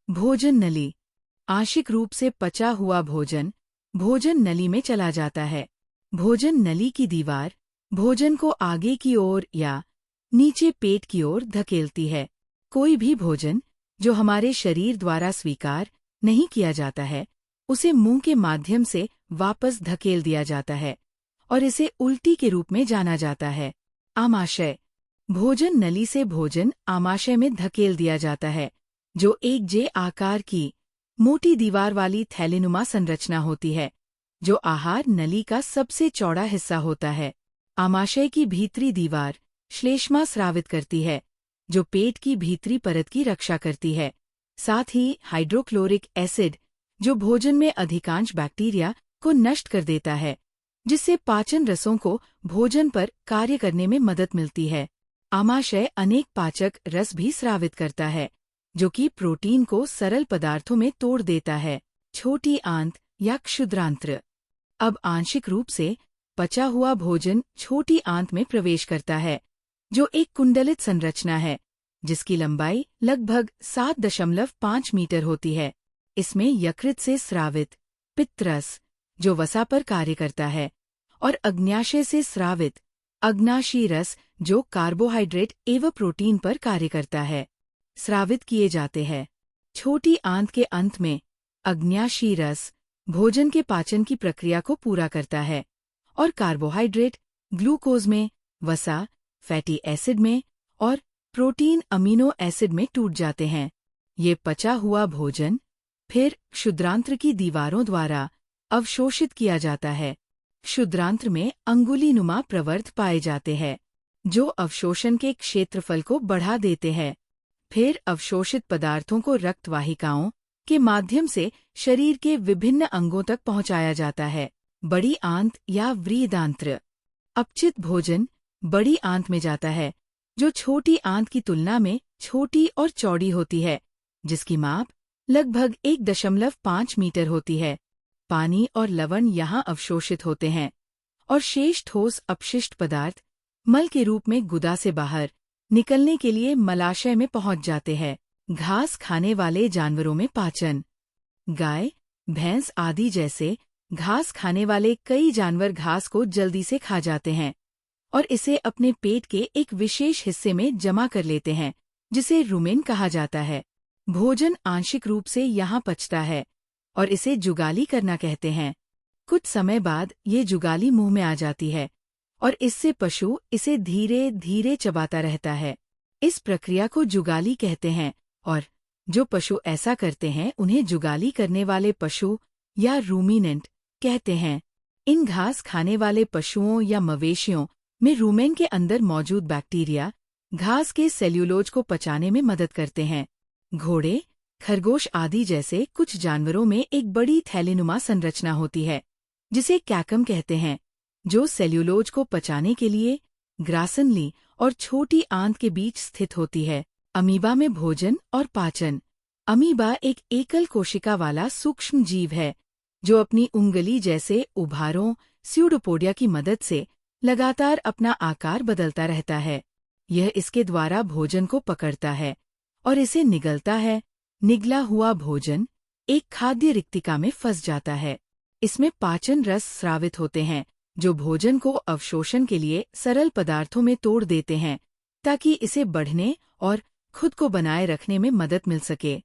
भोजन नली। आंशिक रूप से पचा हुआ भोजन भोजन नली में चला जाता है। भोजन नली की दीवार भोजन को आगे की ओर या नीचे पेट की ओर धकेलती है। कोई भी भोजन जो हमारे शरीर द्वारा स्वीकार नहीं किया जाता है, उसे मुंह के माध्यम से वापस धकेल दिया जाता है और इसे उल्टी के रूप में जाना जाता है। आमाशय। भोजन नली से भोजन आमाशय में धकेल दिया जाता है, जो एक जे आकार की मोटी दीवार वाली थैलीनुमा संरचना होती है, जो आहार नली का सबसे चौड़ा हिस्सा होता है। आमाशय की भीतरी दीवार श्लेष्मा स्रावित करती है, जो पेट की भीतरी परत की रक्षा करती है। साथ ही हाइड्रोक्लोरिक एसिड, जो भोजन में अधिकांश बैक्टीरिया को नष्ट कर देता है, जिससे पाचन रसों को भोजन पर कार्य करने में मदद मिलती है। आमाशय अनेक पाचक रस भी स्रावित करता है, जो कि प्रोटीन को सरल पदार्थों में तोड़ देता है। छोटी आंत या क्षुद्रांत्र। अब आंशिक रूप से पचा हुआ भोजन छोटी आंत में प्रवेश करता है, जो एक कुंडलित संरचना है, जिसकी लंबाई लगभग 7.5 मीटर होती है। इसमें यकृत से स्रावित पित्तरस, जो वसा पर कार्य करता है, और अग्न्याशय से स्रावित अग्नाशी रस, जो कार्बोहाइड्रेट एवं प्रोटीन पर कार्य करता है, स्रावित किए जाते हैं। छोटी आंत के अंत में अग्न्याशी रस भोजन के पाचन की प्रक्रिया को पूरा करता है और कार्बोहाइड्रेट ग्लूकोज में, वसा फैटी एसिड में और प्रोटीन अमीनो एसिड में टूट जाते हैं। ये पचा हुआ भोजन फिर क्षुद्रांत्र की दीवारों द्वारा अवशोषित किया जाता है। क्षुद्रांत्र में अंगुलीनुमा प्रवर्ध पाए जाते हैं, जो अवशोषण के क्षेत्रफल को बढ़ा देते हैं। फिर अवशोषित पदार्थों को रक्तवाहिकाओं के माध्यम से शरीर के विभिन्न अंगों तक पहुंचाया जाता है। बड़ी आंत या वृहदांत्र। अपचित भोजन बड़ी आंत में जाता है, जो छोटी आंत की तुलना में छोटी और चौड़ी होती है, जिसकी माप लगभग 1.5 मीटर होती है। पानी और लवण यहाँ अवशोषित होते हैं और शेष ठोस अपशिष्ट पदार्थ मल के रूप में गुदा से बाहर निकलने के लिए मलाशय में पहुंच जाते हैं। घास खाने वाले जानवरों में पाचन। गाय, भैंस आदि जैसे घास खाने वाले कई जानवर घास को जल्दी से खा जाते हैं और इसे अपने पेट के एक विशेष हिस्से में जमा कर लेते हैं, जिसे रुमेन कहा जाता है। भोजन आंशिक रूप से यहाँ पचता है और इसे जुगाली करना कहते हैं। कुछ समय बाद ये जुगाली मुंह में आ जाती है और इससे पशु इसे धीरे धीरे चबाता रहता है। इस प्रक्रिया को जुगाली कहते हैं और जो पशु ऐसा करते हैं उन्हें जुगाली करने वाले पशु या रूमिनेंट कहते हैं। इन घास खाने वाले पशुओं या मवेशियों में रूमेन के अंदर मौजूद बैक्टीरिया घास के सेल्यूलोज को पचाने में मदद करते हैं। घोड़े, खरगोश आदि जैसे कुछ जानवरों में एक बड़ी थैलीनुमा संरचना होती है, जिसे कैकम कहते हैं, जो सेल्यूलोज को पचाने के लिए ग्रासनली और छोटी आंत के बीच स्थित होती है। अमीबा में भोजन और पाचन। अमीबा एक एकल कोशिका वाला सूक्ष्म जीव है, जो अपनी उंगली जैसे उभारों स्यूडोपोडिया की मदद से लगातार अपना आकार बदलता रहता है। यह इसके द्वारा भोजन को पकड़ता है और इसे निगलता है। निगला हुआ भोजन एक खाद्य रिक्तिका में फंस जाता है। इसमें पाचन रस स्रावित होते हैं, जो भोजन को अवशोषण के लिए सरल पदार्थों में तोड़ देते हैं, ताकि इसे बढ़ने और खुद को बनाए रखने में मदद मिल सके।